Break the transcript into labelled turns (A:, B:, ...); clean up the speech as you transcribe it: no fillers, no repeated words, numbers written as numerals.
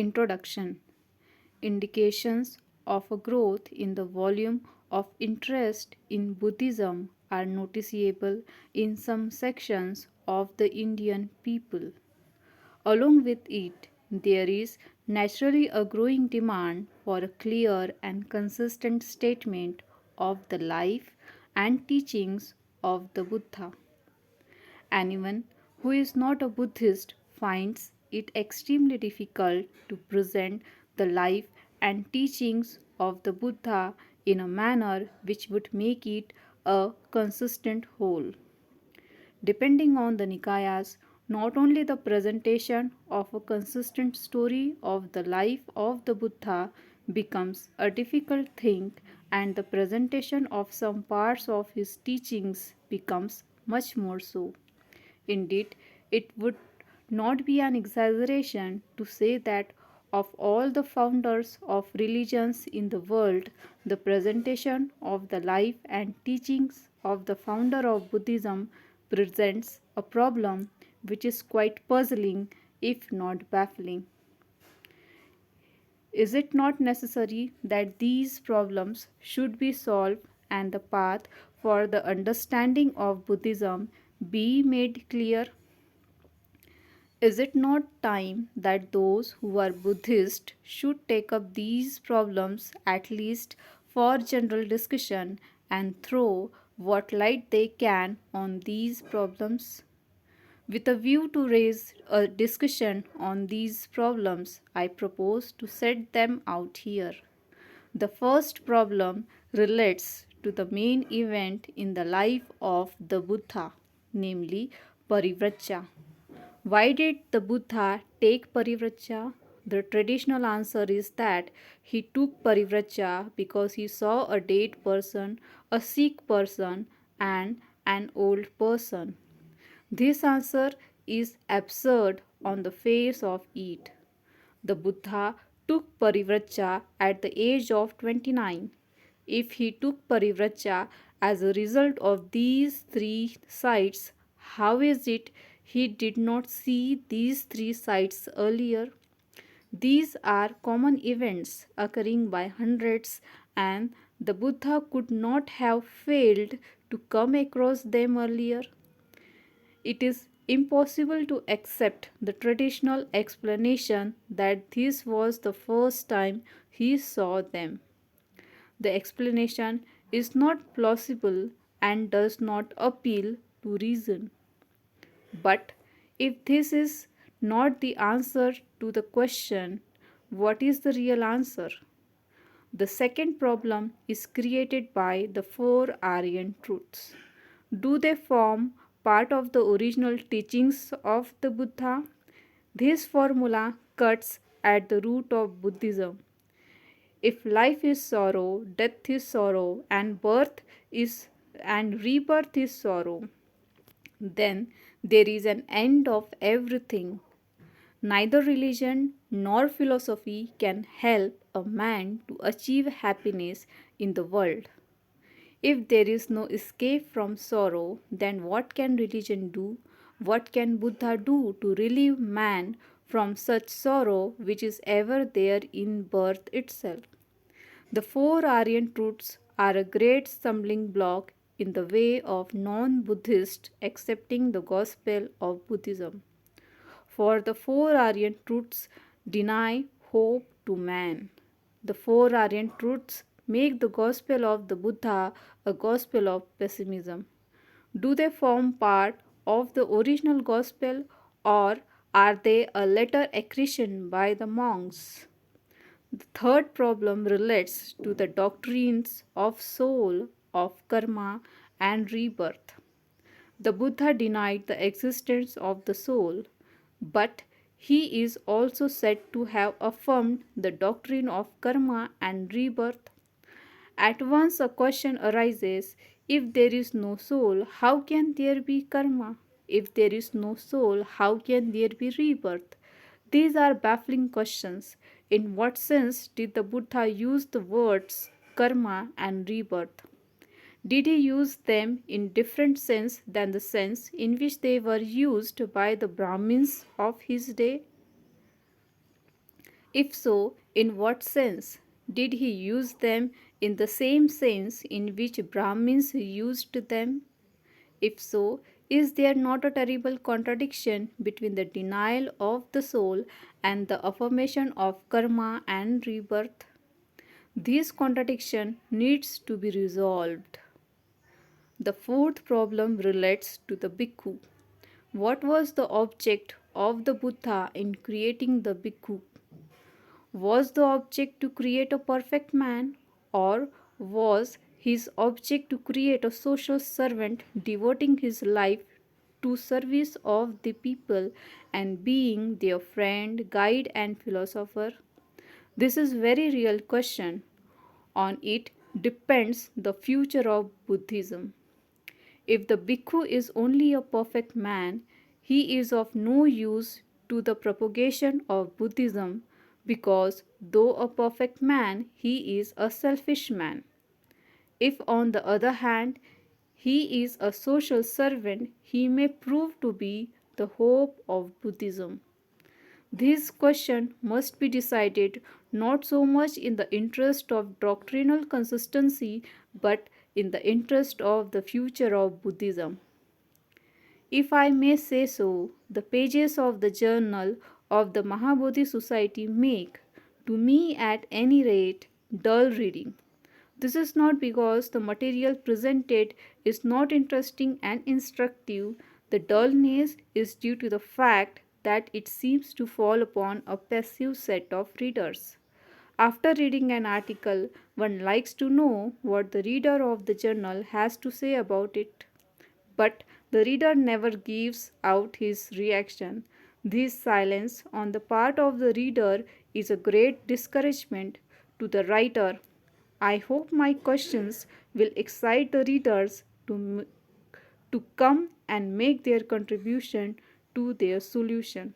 A: Introduction. Indications of a growth in the volume of interest in Buddhism are noticeable in some sections of the Indian people. Along with it, there is naturally a growing demand for a clear and consistent statement of the life and teachings of the Buddha. Anyone who is not a Buddhist finds it extremely difficult to present the life and teachings of the Buddha in a manner which would make it a consistent whole. Depending on the Nikayas, not only the presentation of a consistent story of the life of the Buddha becomes a difficult thing, and the presentation of some parts of his teachings becomes much more so. Indeed, it would not be an exaggeration to say that of all the founders of religions in the world, the presentation of the life and teachings of the founder of Buddhism presents a problem which is quite puzzling, if not baffling. Is it not necessary that these problems should be solved and the path for the understanding of Buddhism be made clear? Is it not time that those who are Buddhist should take up these problems at least for general discussion and throw what light they can on these problems? With a view to raise a discussion on these problems, I propose to set them out here. The first problem relates to the main event in the life of the Buddha, namely Parivrajya. Why did the Buddha take Parivrajya? The traditional answer is that he took Parivrajya because he saw a dead person, a sick person, and an old person. This answer is absurd on the face of it. The Buddha took Parivrajya at the age of 29. If he took Parivrajya as a result of these three sights, how is it he did not see these three sights earlier? These are common events occurring by hundreds, and the Buddha could not have failed to come across them earlier. It is impossible to accept the traditional explanation that this was the first time he saw them. The explanation is not plausible and does not appeal to reason. But if this is not the answer to the question, what is the real answer? The second problem is created by the four Aryan truths. Do they form part of the original teachings of the Buddha? This formula cuts at the root of Buddhism. If life is sorrow, death is sorrow, and birth is and rebirth is sorrow, then there is an end of everything. Neither religion nor philosophy can help a man to achieve happiness in the world. If there is no escape from sorrow, then what can religion do? What can Buddha do to relieve man from such sorrow which is ever there in birth itself? The four Aryan truths are a great stumbling block in the way of non Buddhists accepting the gospel of Buddhism. For the four Aryan truths deny hope to man. The four Aryan truths make the gospel of the Buddha a gospel of pessimism. Do they form part of the original gospel, or are they a later accretion by the monks? The third problem relates to the doctrines of soul, of karma, and rebirth. The Buddha denied the existence of the soul, but he is also said to have affirmed the doctrine of karma and rebirth. At once a question arises: if there is no soul, how can there be karma? If there is no soul, how can there be rebirth? These are baffling questions. In what sense did the Buddha use the words karma and rebirth? Did he use them in different sense than the sense in which they were used by the Brahmins of his day? If so, in what sense? Did he use them in the same sense in which Brahmins used them? If so, is there not a terrible contradiction between the denial of the soul and the affirmation of karma and rebirth? This contradiction needs to be resolved. The fourth problem relates to the bhikkhu. What was the object of the Buddha in creating the bhikkhu? Was the object to create a perfect man, or was his object to create a social servant devoting his life to service of the people and being their friend, guide and philosopher? This is very real question. On it depends the future of Buddhism. If the bhikkhu is only a perfect man, he is of no use to the propagation of Buddhism because, though a perfect man, he is a selfish man. If, on the other hand, he is a social servant, he may prove to be the hope of Buddhism. This question must be decided not so much in the interest of doctrinal consistency but in the interest of the future of Buddhism. If I may say so, the pages of the journal of the Mahabodhi Society make, to me at any rate, dull reading. This is not because the material presented is not interesting and instructive. The dullness is due to the fact that it seems to fall upon a passive set of readers. After reading an article, one likes to know what the reader of the journal has to say about it. But the reader never gives out his reaction. This silence on the part of the reader is a great discouragement to the writer. I hope my questions will excite the readers to come and make their contribution to their solution.